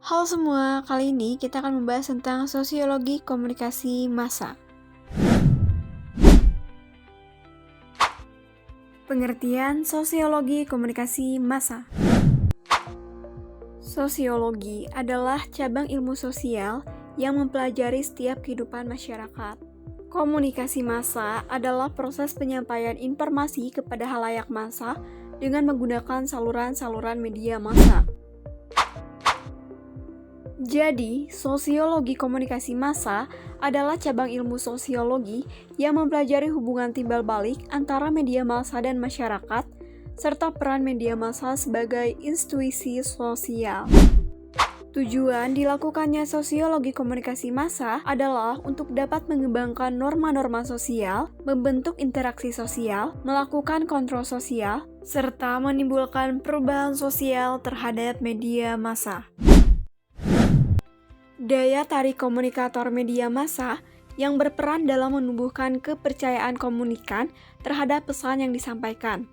Halo semua, kali ini kita akan membahas tentang sosiologi komunikasi massa. Pengertian sosiologi komunikasi massa. Sosiologi adalah cabang ilmu sosial yang mempelajari setiap kehidupan masyarakat. Komunikasi massa adalah proses penyampaian informasi kepada halayak massa dengan menggunakan saluran-saluran media massa. Jadi, sosiologi komunikasi massa adalah cabang ilmu sosiologi yang mempelajari hubungan timbal balik antara media massa dan masyarakat, serta peran media massa sebagai institusi sosial. Tujuan dilakukannya sosiologi komunikasi massa adalah untuk dapat mengembangkan norma-norma sosial, membentuk interaksi sosial, melakukan kontrol sosial, serta menimbulkan perubahan sosial terhadap media massa. Daya tarik komunikator media massa yang berperan dalam menumbuhkan kepercayaan komunikan terhadap pesan yang disampaikan.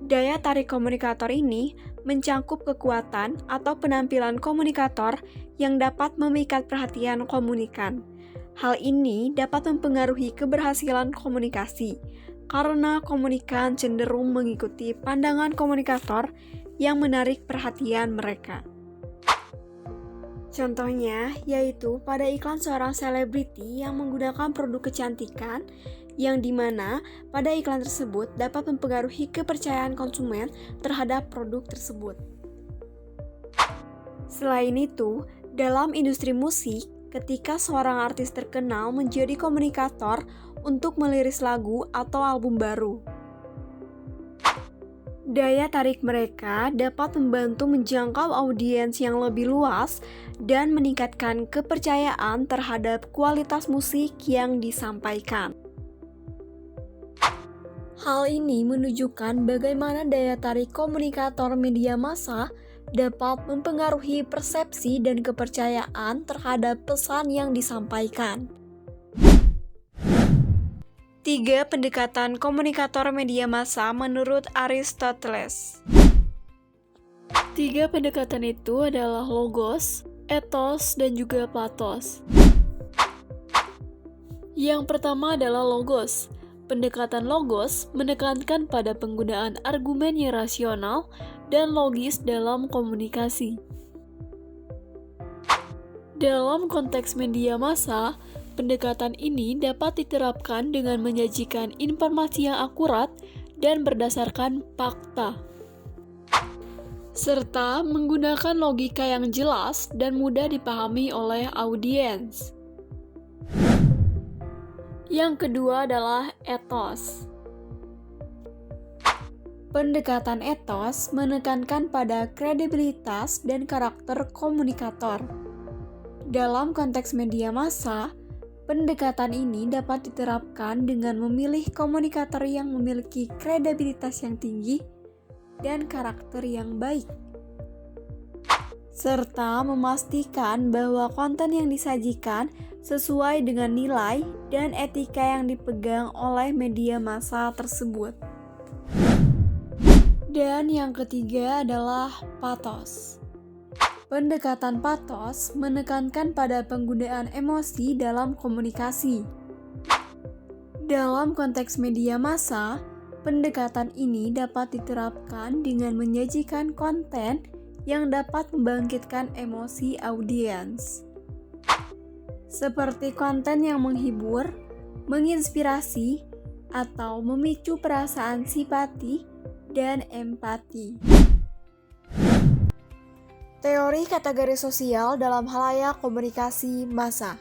Daya tarik komunikator ini mencangkup kekuatan atau penampilan komunikator yang dapat memikat perhatian komunikan. Hal ini dapat mempengaruhi keberhasilan komunikasi, karena komunikan cenderung mengikuti pandangan komunikator yang menarik perhatian mereka. Contohnya, yaitu pada iklan seorang selebriti yang menggunakan produk kecantikan, yang dimana pada iklan tersebut dapat mempengaruhi kepercayaan konsumen terhadap produk tersebut. Selain itu, dalam industri musik, ketika seorang artis terkenal menjadi komunikator untuk meliris lagu atau album baru, daya tarik mereka dapat membantu menjangkau audiens yang lebih luas dan meningkatkan kepercayaan terhadap kualitas musik yang disampaikan. Hal ini menunjukkan bagaimana daya tarik komunikator media massa dapat mempengaruhi persepsi dan kepercayaan terhadap pesan yang disampaikan. 3 pendekatan komunikator media massa menurut Aristoteles. 3 pendekatan itu adalah logos, ethos, dan juga pathos. Yang pertama adalah logos. Pendekatan logos menekankan pada penggunaan argumen yang rasional dan logis dalam komunikasi. Dalam konteks media massa, pendekatan ini dapat diterapkan dengan menyajikan informasi yang akurat dan berdasarkan fakta, serta menggunakan logika yang jelas dan mudah dipahami oleh audiens. Yang kedua adalah ethos. Pendekatan ethos menekankan pada kredibilitas dan karakter komunikator. Dalam konteks media massa, pendekatan ini dapat diterapkan dengan memilih komunikator yang memiliki kredibilitas yang tinggi dan karakter yang baik, serta memastikan bahwa konten yang disajikan sesuai dengan nilai dan etika yang dipegang oleh media massa tersebut. Dan yang ketiga adalah pathos. Pendekatan pathos menekankan pada penggunaan emosi dalam komunikasi. Dalam konteks media massa, pendekatan ini dapat diterapkan dengan menyajikan konten yang dapat membangkitkan emosi audiens, seperti konten yang menghibur, menginspirasi, atau memicu perasaan simpati dan empati. Teori kategori sosial dalam halayak komunikasi massa.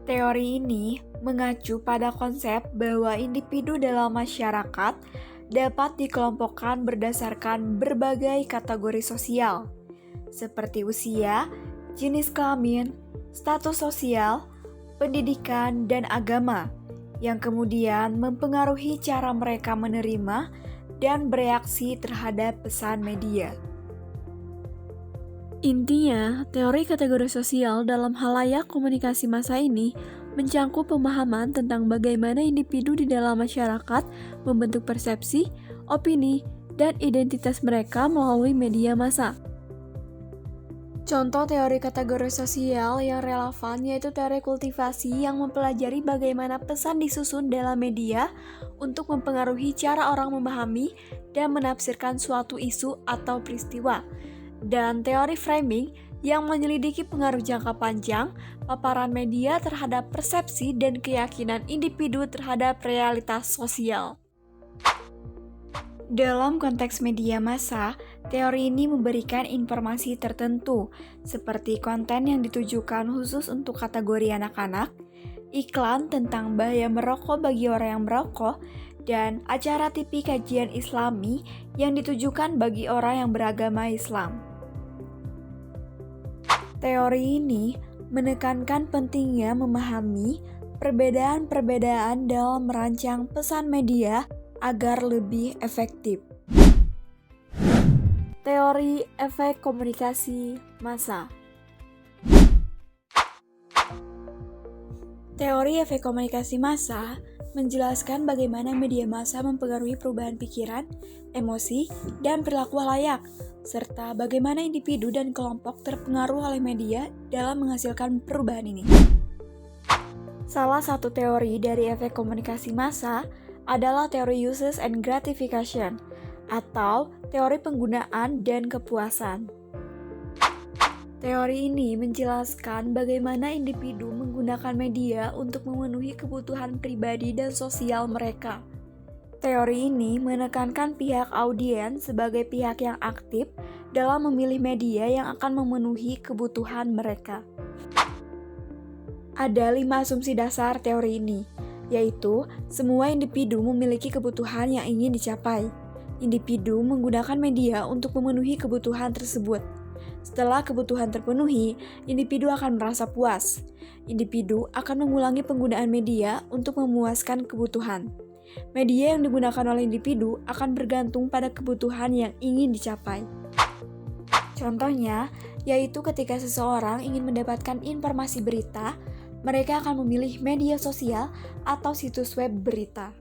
Teori ini mengacu pada konsep bahwa individu dalam masyarakat dapat dikelompokkan berdasarkan berbagai kategori sosial, seperti usia, jenis kelamin, status sosial, pendidikan, dan agama, yang kemudian mempengaruhi cara mereka menerima dan bereaksi terhadap pesan media. Intinya, teori kategori sosial dalam halayak komunikasi massa ini mencangkup pemahaman tentang bagaimana individu di dalam masyarakat membentuk persepsi, opini, dan identitas mereka melalui media massa. Contoh teori kategori sosial yang relevan yaitu teori kultivasi yang mempelajari bagaimana pesan disusun dalam media untuk mempengaruhi cara orang memahami dan menafsirkan suatu isu atau peristiwa. Dan teori framing yang menyelidiki pengaruh jangka panjang paparan media terhadap persepsi dan keyakinan individu terhadap realitas sosial. Dalam konteks media massa, teori ini memberikan informasi tertentu, seperti konten yang ditujukan khusus untuk kategori anak-anak, iklan tentang bahaya merokok bagi orang yang merokok, dan acara TV kajian Islami yang ditujukan bagi orang yang beragama Islam. Teori ini menekankan pentingnya memahami perbedaan-perbedaan dalam merancang pesan media agar lebih efektif. Teori efek komunikasi massa. Teori efek komunikasi massa menjelaskan bagaimana media massa mempengaruhi perubahan pikiran, emosi, dan perilaku halayak, serta bagaimana individu dan kelompok terpengaruh oleh media dalam menghasilkan perubahan ini. Salah satu teori dari efek komunikasi massa adalah teori uses and gratification, atau teori penggunaan dan kepuasan. Teori ini menjelaskan bagaimana individu menggunakan media untuk memenuhi kebutuhan pribadi dan sosial mereka. Teori ini menekankan pihak audiens sebagai pihak yang aktif dalam memilih media yang akan memenuhi kebutuhan mereka. Ada 5 asumsi dasar teori ini, yaitu semua individu memiliki kebutuhan yang ingin dicapai. Individu menggunakan media untuk memenuhi kebutuhan tersebut. Setelah kebutuhan terpenuhi, individu akan merasa puas. Individu akan mengulangi penggunaan media untuk memuaskan kebutuhan. Media yang digunakan oleh individu akan bergantung pada kebutuhan yang ingin dicapai. Contohnya, yaitu ketika seseorang ingin mendapatkan informasi berita, mereka akan memilih media sosial atau situs web berita.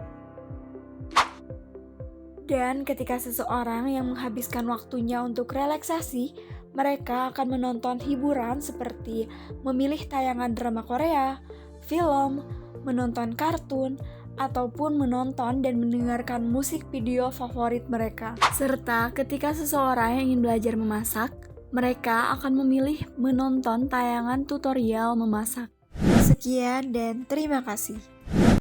Dan ketika seseorang yang menghabiskan waktunya untuk relaksasi, mereka akan menonton hiburan seperti memilih tayangan drama Korea, film, menonton kartun, ataupun menonton dan mendengarkan musik video favorit mereka. Serta ketika seseorang yang ingin belajar memasak, mereka akan memilih menonton tayangan tutorial memasak. Sekian dan terima kasih.